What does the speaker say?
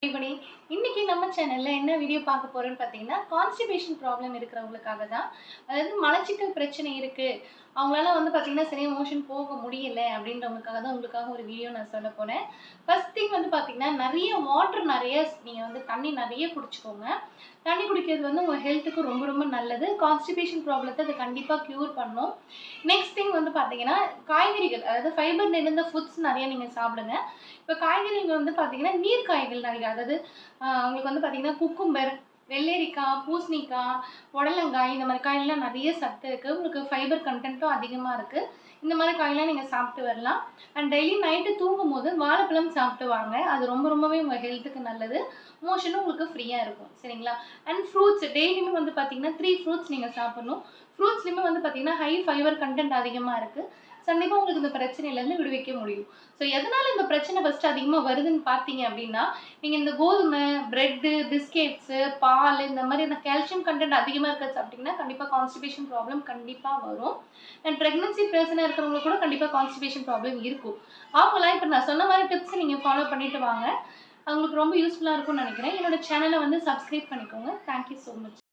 இப்படி இன்னைக்கு நம்ம சேனல்ல என்ன வீடியோ பார்க்க போறோம்னு பார்த்தீங்கன்னா, கான்ஸ்டிபேஷன் ப்ராப்ளம் இருக்கிறவங்களுக்காக தான். அதாவது மலச்சிக்கல் பிரச்சனை இருக்கு. அவங்களால பார்த்தீங்கன்னா, சரியா மோஷன் போக முடியல அப்படின்றவங்களுக்காக தான் உங்களுக்காக ஒரு வீடியோ நான் சொல்லப் போறேன். ஃபர்ஸ்ட் திங் பார்த்தீங்கன்னா, நெறைய நீங்க தண்ணி நெறைய குடிச்சுக்கோங்க. தண்ணி குடிக்கிறது உங்க ஹெல்த்துக்கு ரொம்ப ரொம்ப நல்லது. கான்ஸ்டிபேஷன் ப்ராப்ளத்த அது கண்டிப்பா கியூர் பண்ணும். நெக்ஸ்ட் திங் பார்த்தீங்கன்னா, காய்கறிகள் அதாவது ஃபைபர் நிறைந்த ஃபுட்ஸ் நெறைய நீங்க சாப்பிடுங்க. இப்ப காய்கறிகள் பார்த்தீங்கன்னா, நீர் காய்கள் நெறைய அதாவது உங்களுக்கு பார்த்தீங்கன்னா, குக்கும்பர், வெள்ளரிக்காய், பூசணிக்காய், புடலங்காய் இந்த மாரி காய்லாம் நெறைய சத்து இருக்கு. உங்களுக்கு ஃபைபர் கன்டென்ட்டும் அதிகமா இருக்கு. இந்த மாரி காய்லாம் நீங்க சாப்பிட்டு வரலாம். அண்ட் டெய்லி நைட்டு தூங்கும்போது வாழைப்பழம் சாப்பிட்டு வாங்க. அது ரொம்ப ரொம்பவே உங்க ஹெல்த்துக்கு நல்லது. மோஷனும் உங்களுக்கு ஃப்ரீயா இருக்கும். சரிங்களா? அண்ட் ஃப்ரூட்ஸ் டெய்லியுமே பார்த்தீங்கன்னா, 3 ஃப்ரூட்ஸ் நீங்க சாப்பிடணும். ஃப்ரூட்ஸ்லயுமே பார்த்தீங்கன்னா, ஹை ஃபைபர் கன்டென்ட் அதிகமா இருக்கு. கண்டிப்பா உங்களுக்கு இந்த பிரச்சனையிலேருந்து விடுவிக்க முடியும். ஸோ எதனால இந்த பிரச்சனை ஃபர்ஸ்ட் அதிகமா வருதுன்னு பார்த்தீங்க அப்படின்னா, நீங்க இந்த கோதுமை, பிரெட்டு, பிஸ்கெட்ஸு, பால் இந்த மாரி இந்த கால்சியம் கன்டென்ட் அதிகமா இருக்கிறது சாப்பிட்டீங்கன்னா, கண்டிப்பா கான்ஸ்டிபேஷன் ப்ராப்ளம் கண்டிப்பா வரும். அண்ட் பிரெக்னன்சி பிரச்சனை இருக்கிறவங்களுக்கு கூட கண்டிப்பா கான்ஸ்டிபேஷன் ப்ராப்ளம் இருக்கும். அவங்கலாம் இப்ப நான் சொன்ன மாரி டிப்ஸ் நீங்க ஃபாலோ பண்ணிட்டு வாங்க. அவங்களுக்கு ரொம்ப யூஸ்ஃபுல்லா இருக்கும்னு நினைக்கிறேன். என்னோட சேனல சப்ஸ்கிரைப் பண்ணிக்கோங்க. Thank you so much.